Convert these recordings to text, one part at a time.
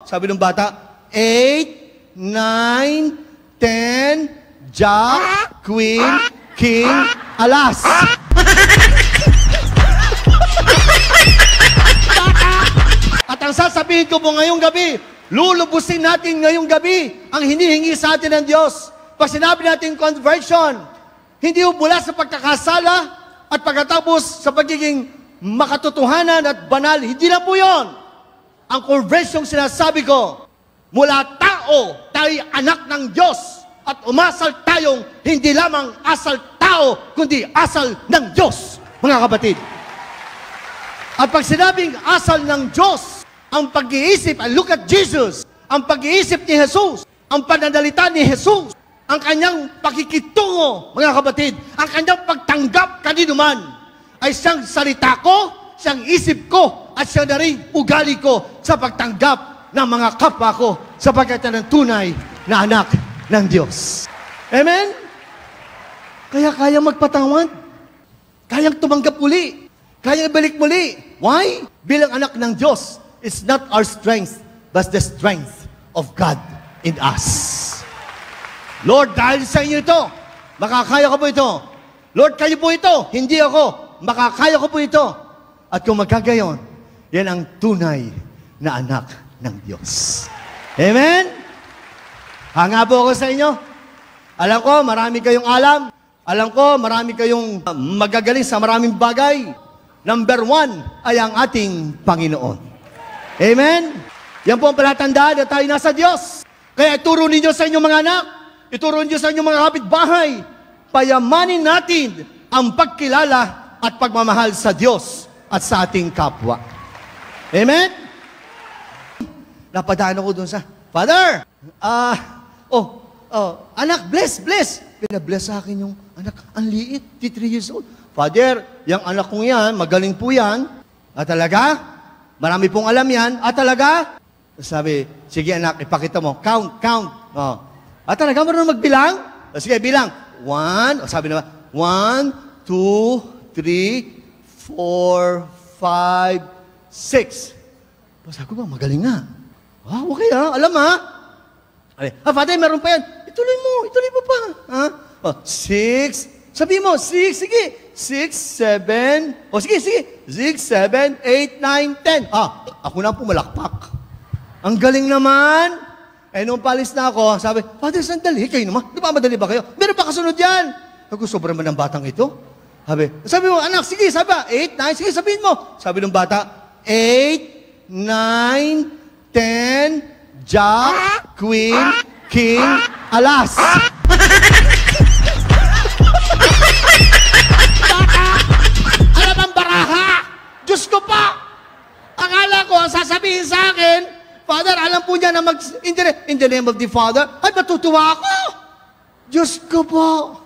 Sabi ng bata, 8, 9, 10, Jack, Queen, King, Alas. At ang sasabihin ko po ngayong gabi, lulubusin natin ngayong gabi ang hinihingi sa atin ng Diyos. Pag sinabi natin conversion, hindi po mula sa pagkakasala at pagkatapos sa pagiging makatotohanan at banal, hindi na po yun. Ang conversion sinasabi ko, mula tao, tayo anak ng Diyos at umasal tayong hindi lamang asal tao, kundi asal ng Diyos, mga kapatid. At pag sinabing asal ng Diyos, ang pag-iisip, look at Jesus, ang pag-iisip ni Jesus, ang pananalita ni Jesus, ang kanyang pakikitungo, mga kapatid, ang kanyang pagtanggap kanino man, ay siyang salita ko, siyang isip ko, at siya na rin ugali ko sa pagtanggap ng mga kapwa ko sapagkat ng tunay na anak ng Diyos. Amen? Kaya kayang magpatawad, kayang tumanggap muli, kayang balik muli. Why? Bilang anak ng Diyos, it's not our strength, but the strength of God in us. Lord, dahil sa inyo ito, makakaya ko po ito. Lord, kayo po ito, hindi ako. Makakaya ko po ito. At kung magkagayon, yan ang tunay na anak ng Diyos. Amen? Hanga po ako sa inyo. Alam ko, marami kayong alam. Alam ko, marami kayong magagaling sa maraming bagay. Number 1 ay ang ating Panginoon. Amen? Yan po ang palatandaan na tayo nasa Diyos. Kaya ituro ninyo sa inyong mga anak, ituro ninyo sa inyong mga kapitbahay, payamanin natin ang pagkilala at pagmamahal sa Diyos at sa ating kapwa. Amen? Napadaan ako dun sa, Father, anak, bless. Pinabless sa akin yung anak, ang liit, 3 years old. Father, yung anak kong yan, magaling po yan. At talaga, marami pong alam yan. At talaga, sabi, sige anak, ipakita mo, count. At talaga, marunong magbilang? Sige, bilang. 1, sabi naman, 1, 2, 3, 4, 5, 6. Sabi ko ba, magaling nga. Okay alam ha. Father, meron pa yan. Ituloy mo pa. 6, sabi mo, 6, sige. 6, 7, sige. 6, 7, 8, 9, 10. Ako na pumalakpak. Ang galing naman. Nung palis na ako, sabi, Father, sandali, kayo naman. Di ba madali ba kayo? Meron pa kasunod yan. Ako, sobrang man ng batang ito. Sabi mo, anak, sige, sabi, 8, 9, sige, sabihin mo. Sabi ng bata, 8, 9, 10, Jack, Queen, King, Alas. Alam ang baraha? Diyos ko pa! Akala ko, ang sasabihin sa akin, Father, alam po niya na in the name of the Father, ay matutuwa ako. Diyos ko po.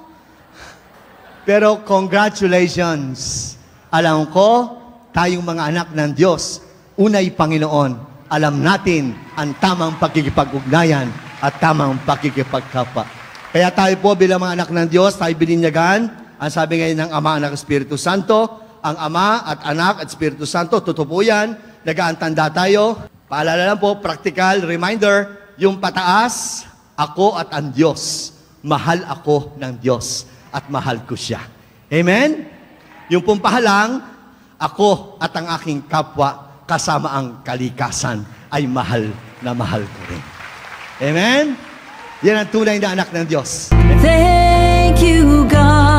Pero congratulations. Alam ko, tayong mga anak ng Diyos, unay Panginoon, alam natin ang tamang pagkikipag-ugnayan at tamang pagkikipagkapa. Kaya tayo po bilang mga anak ng Diyos, tayo bininyagan, ang sabi ngayon ng Ama, Anak, Espiritu Santo, ang Ama at Anak at Espiritu Santo, totoo po yan, nag-aantanda tayo. Paalala lang po, practical reminder, yung pataas, ako at ang Diyos. Mahal ako ng Diyos at mahal ko siya. Amen? Yung pong pahalang, ako at ang aking kapwa kasama ang kalikasan ay mahal na mahal ko rin. Amen? Yan ang tunay na anak ng Diyos. Thank you, God.